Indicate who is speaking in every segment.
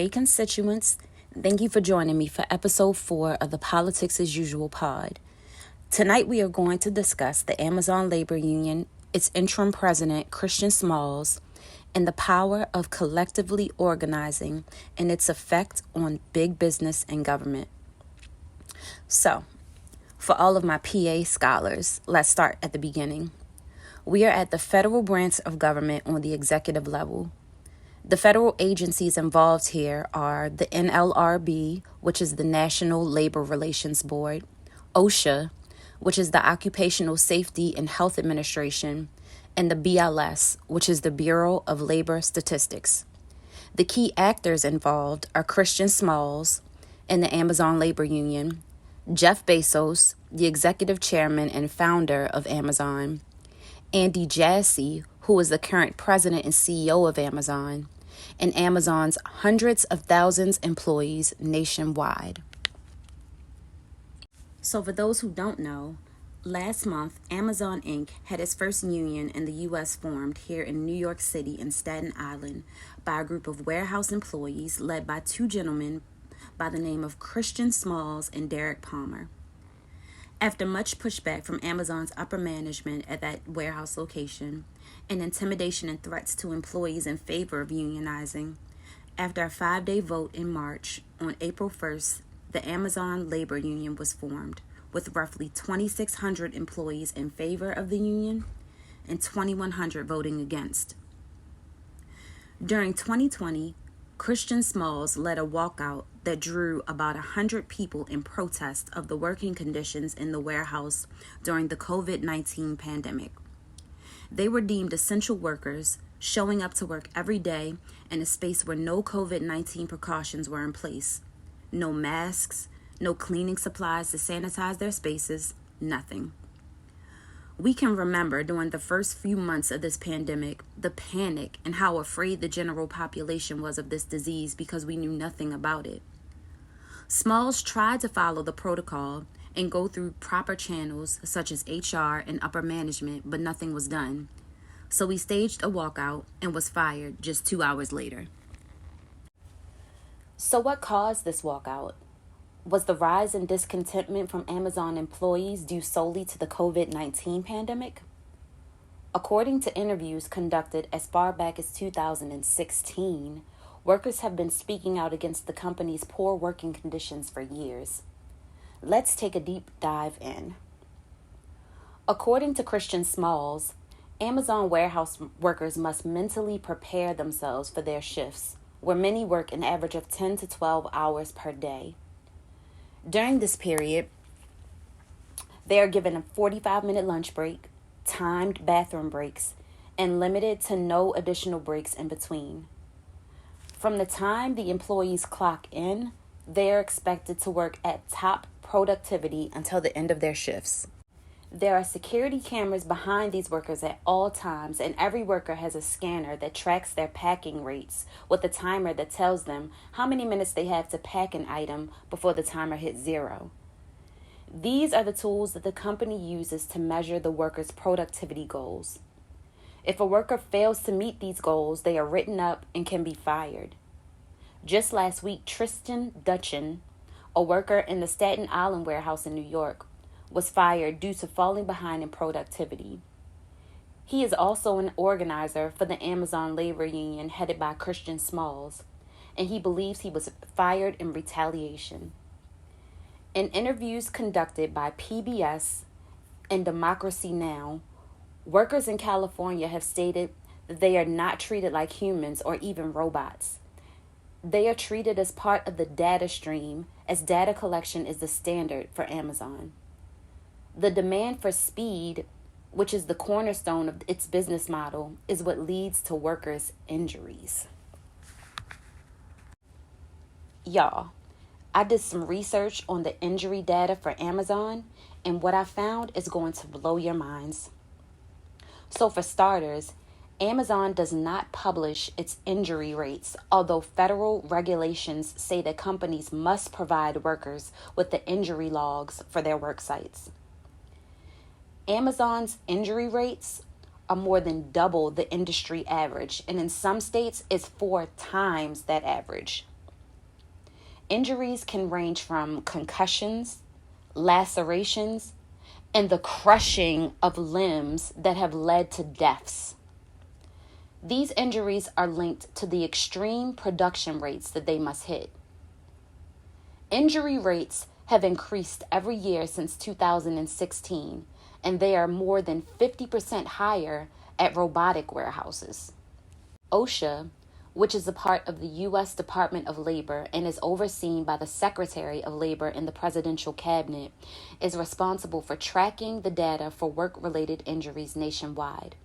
Speaker 1: Hey constituents, thank you for joining me for episode 4 of the Politics as Usual pod. Tonight we are going to discuss the Amazon Labor Union, its interim president, Christian Smalls, and the power of collectively organizing and its effect on big business and government. So, for all of my PA scholars, let's start at the beginning. We are at the federal branch of government on the executive level. The federal agencies involved here are the NLRB, which is the National Labor Relations Board, OSHA, which is the Occupational Safety and Health Administration, and the BLS, which is the Bureau of Labor Statistics. The key actors involved are Christian Smalls and the Amazon Labor Union, Jeff Bezos, the executive chairman and founder of Amazon, Andy Jassy, who is the current president and CEO of Amazon, and Amazon's hundreds of thousands of employees nationwide. So for those who don't know, last month, Amazon Inc. had its first union in the U.S. formed here in New York City in Staten Island by a group of warehouse employees led by two gentlemen by the name of Christian Smalls and Derek Palmer. After much pushback from Amazon's upper management at that warehouse location, and intimidation and threats to employees in favor of unionizing, after a 5-day vote in March, on April 1st, the Amazon Labor Union was formed, with roughly 2,600 employees in favor of the union and 2,100 voting against. During 2020, Christian Smalls led a walkout that drew about 100 people in protest of the working conditions in the warehouse during the COVID-19 pandemic. They were deemed essential workers, showing up to work every day in a space where no COVID-19 precautions were in place. No masks, no cleaning supplies to sanitize their spaces, nothing. We can remember during the first few months of this pandemic, the panic and how afraid the general population was of this disease because we knew nothing about it. Smalls tried to follow the protocol and go through proper channels such as HR and upper management, but nothing was done. So he staged a walkout and was fired just 2 hours later. So what caused this walkout? Was the rise in discontentment from Amazon employees due solely to the COVID-19 pandemic? According to interviews conducted as far back as 2016, workers have been speaking out against the company's poor working conditions for years. Let's take a deep dive in. According to Christian Smalls, Amazon warehouse workers must mentally prepare themselves for their shifts, where many work an average of 10 to 12 hours per day. During this period, they are given a 45-minute lunch break, timed bathroom breaks, and limited to no additional breaks in between. From the time the employees clock in, they are expected to work at top productivity until the end of their shifts. There are security cameras behind these workers at all times, and every worker has a scanner that tracks their packing rates with a timer that tells them how many minutes they have to pack an item before the timer hits 0. These are the tools that the company uses to measure the workers' productivity goals. If a worker fails to meet these goals, they are written up and can be fired. Just last week, Tristan Dutchin, a worker in the Staten Island warehouse in New York, was fired due to falling behind in productivity. He is also an organizer for the Amazon Labor Union headed by Christian Smalls, and he believes he was fired in retaliation. In interviews conducted by PBS and Democracy Now!, workers in California have stated that they are not treated like humans or even robots. They are treated as part of the data stream, as data collection is the standard for Amazon. The demand for speed, which is the cornerstone of its business model, is what leads to workers' injuries. Y'all, I did some research on the injury data for Amazon, and what I found is going to blow your minds. So for starters, Amazon does not publish its injury rates, although federal regulations say that companies must provide workers with the injury logs for their work sites. Amazon's injury rates are more than double the industry average, and in some states, it's 4 times that average. Injuries can range from concussions, lacerations, and the crushing of limbs that have led to deaths. These injuries are linked to the extreme production rates that they must hit. Injury rates have increased every year since 2016, and they are more than 50% higher at robotic warehouses. OSHA, which is a part of the U.S. Department of Labor and is overseen by the Secretary of Labor in the Presidential Cabinet, is responsible for tracking the data for work-related injuries nationwide.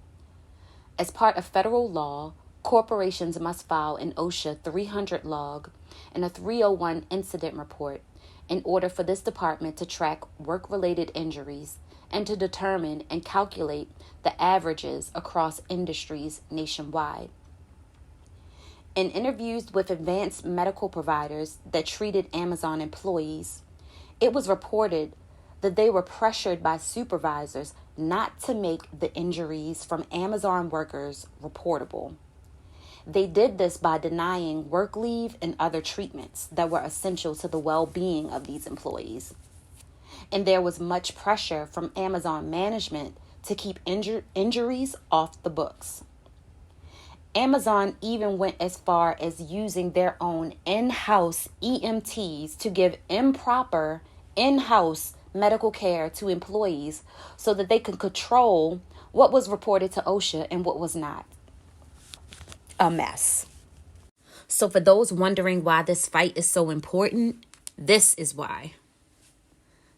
Speaker 1: As part of federal law, corporations must file an OSHA 300 log and a 301 incident report in order for this department to track work-related injuries and to determine and calculate the averages across industries nationwide. In interviews with advanced medical providers that treated Amazon employees, it was reported that they were pressured by supervisors not to make the injuries from Amazon workers reportable. They did this by denying work leave and other treatments that were essential to the well-being of these employees. And there was much pressure from Amazon management to keep injuries off the books. Amazon even went as far as using their own in-house EMTs to give improper in-house medical care to employees so that they could control what was reported to OSHA and what was not. A mess. So for those wondering why this fight is so important, this is why.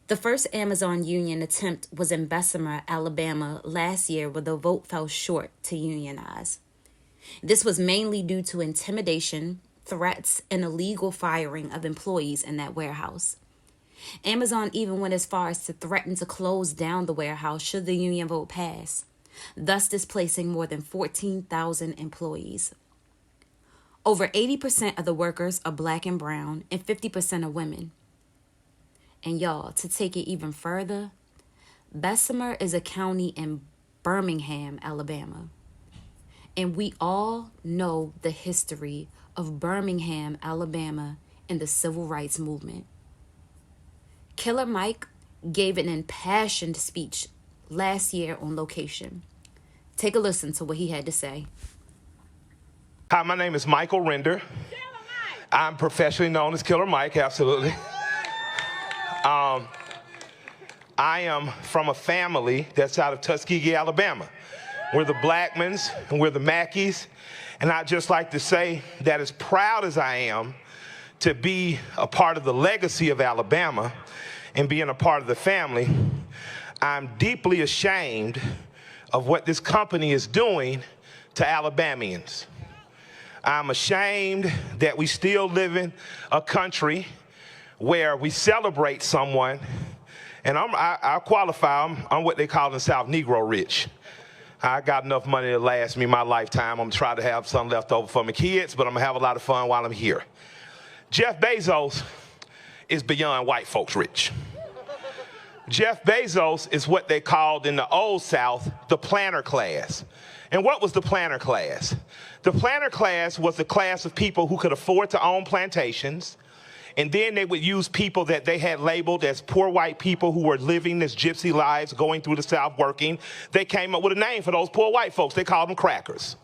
Speaker 1: The first Amazon union attempt was in Bessemer, Alabama last year, where the vote fell short to unionize. This was mainly due to intimidation, threats, and illegal firing of employees in that warehouse. Amazon even went as far as to threaten to close down the warehouse should the union vote pass, thus displacing more than 14,000 employees. Over 80% of the workers are Black and brown, and 50% are women. And y'all, to take it even further, Bessemer is a county in Birmingham, Alabama. And we all know the history of Birmingham, Alabama, and the civil rights movement. Killer Mike gave an impassioned speech last year on location. Take a listen to what he had to say.
Speaker 2: Hi, my name is Michael Render. I'm professionally known as Killer Mike, absolutely. I am from a family that's out of Tuskegee, Alabama. We're the Blackmans and we're the Mackeys. And I'd just like to say that as proud as I am to be a part of the legacy of Alabama and being a part of the family, I'm deeply ashamed of what this company is doing to Alabamians. I'm ashamed that we still live in a country where we celebrate someone, and I qualify, I'm what they call in the South Negro rich. I got enough money to last me my lifetime. I'm trying to have some left over for my kids, but I'm gonna have a lot of fun while I'm here. Jeff Bezos is beyond white folks rich. Jeff Bezos is what they called in the old South the planter class. And what was the planter class? The planter class was the class of people who could afford to own plantations, and then they would use people that they had labeled as poor white people who were living this gypsy lives, going through the South working. They came up with a name for those poor white folks. They called them crackers.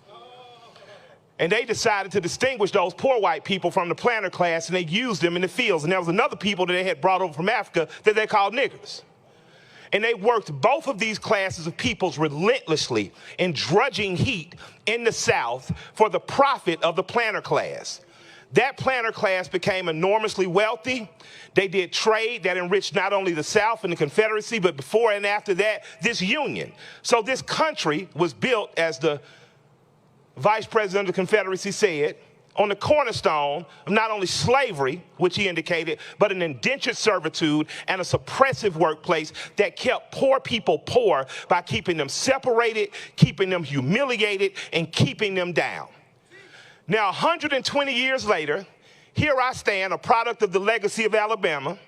Speaker 2: And they decided to distinguish those poor white people from the planter class, and they used them in the fields. And there was another people that they had brought over from Africa that they called niggers. And they worked both of these classes of peoples relentlessly in drudging heat in the South for the profit of the planter class. That planter class became enormously wealthy. They did trade that enriched not only the South and the Confederacy, but before and after that, this union. So this country was built, as the Vice President of the Confederacy said, on the cornerstone of not only slavery, which he indicated, but an indentured servitude and a suppressive workplace that kept poor people poor by keeping them separated, keeping them humiliated, and keeping them down. Now, 120 years later, here I stand, a product of the legacy of Alabama,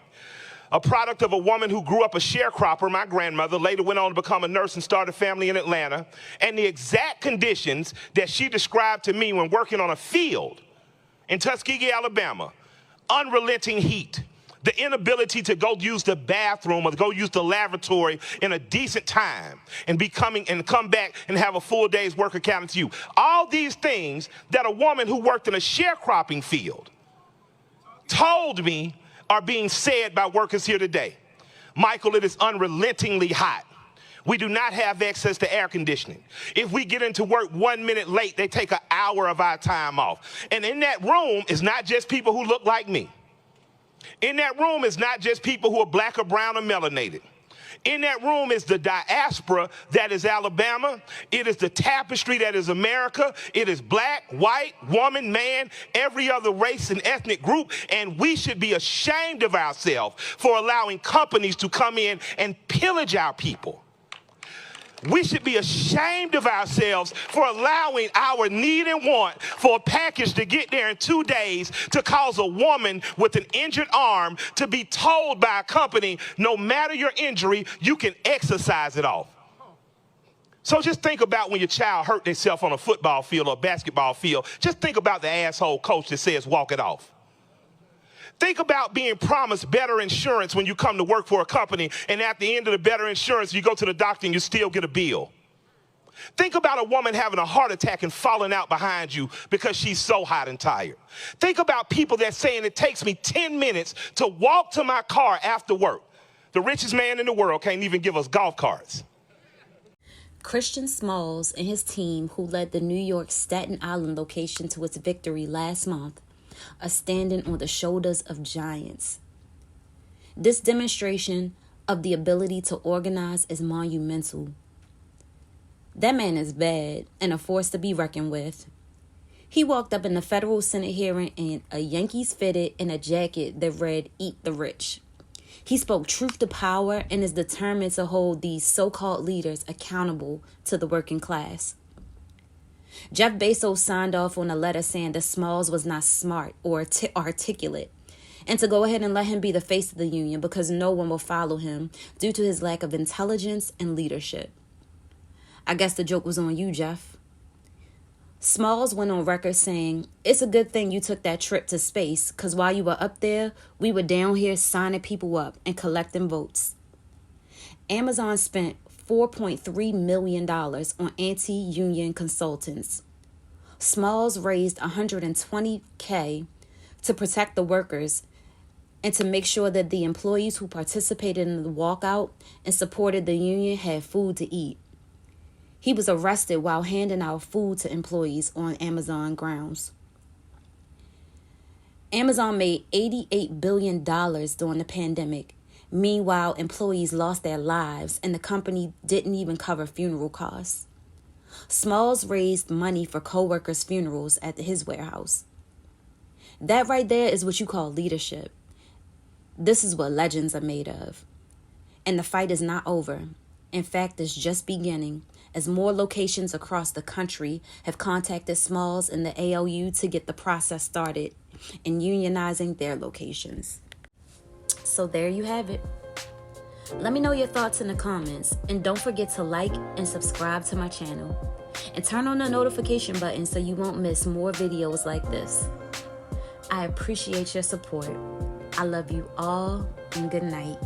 Speaker 2: a product of a woman who grew up a sharecropper, my grandmother, later went on to become a nurse and start a family in Atlanta, and the exact conditions that she described to me when working on a field in Tuskegee, Alabama, unrelenting heat, the inability to go use the bathroom or to go use the lavatory in a decent time and come back and have a full day's work accounted to you. All these things that a woman who worked in a sharecropping field told me are being said by workers here today. Michael, it is unrelentingly hot. We do not have access to air conditioning. If we get into work 1 minute late, they take an hour of our time off. And in that room is not just people who look like me. In that room is not just people who are black or brown or melanated. In that room is the diaspora that is Alabama. It is the tapestry that is America. It is black, white, woman, man, every other race and ethnic group. And we should be ashamed of ourselves for allowing companies to come in and pillage our people. We should be ashamed of ourselves for allowing our need and want for a package to get there in 2 days to cause a woman with an injured arm to be told by a company, no matter your injury, you can exercise it off. So just think about when your child hurt themselves on a football field or a basketball field. Just think about the asshole coach that says walk it off. Think about being promised better insurance when you come to work for a company, and at the end of the better insurance, you go to the doctor and you still get a bill. Think about a woman having a heart attack and falling out behind you because she's so hot and tired. Think about people that saying it takes me 10 minutes to walk to my car after work. The richest man in the world can't even give us golf carts.
Speaker 1: Christian Smalls and his team, who led the New York Staten Island location to its victory last month, are standing on the shoulders of giants. This demonstration of the ability to organize is monumental. That man is bad and a force to be reckoned with. He walked up in the federal Senate hearing in a Yankees fitted and a jacket that read, "Eat the Rich." He spoke truth to power and is determined to hold these so-called leaders accountable to the working class. Jeff Bezos signed off on a letter saying that Smalls was not smart or articulate, and to go ahead and let him be the face of the union because no one will follow him due to his lack of intelligence and leadership. I guess the joke was on you, Jeff. Smalls went on record saying, "It's a good thing you took that trip to space, because while you were up there, we were down here signing people up and collecting votes." Amazon spent $4.3 million on anti-union consultants. Smalls raised $120K to protect the workers and to make sure that the employees who participated in the walkout and supported the union had food to eat. He was arrested while handing out food to employees on Amazon grounds. Amazon made $88 billion during the pandemic. Meanwhile, employees lost their lives and the company didn't even cover funeral costs. Smalls raised money for co-workers' funerals at his warehouse. That right there is what you call leadership. This is what legends are made of. And the fight is not over. In fact, it's just beginning, as more locations across the country have contacted Smalls and the ALU to get the process started in unionizing their locations. So there you have it. Let me know your thoughts in the comments, and don't forget to like and subscribe to my channel and turn on the notification button so you won't miss more videos like this. I appreciate your support. I love you all, and good night.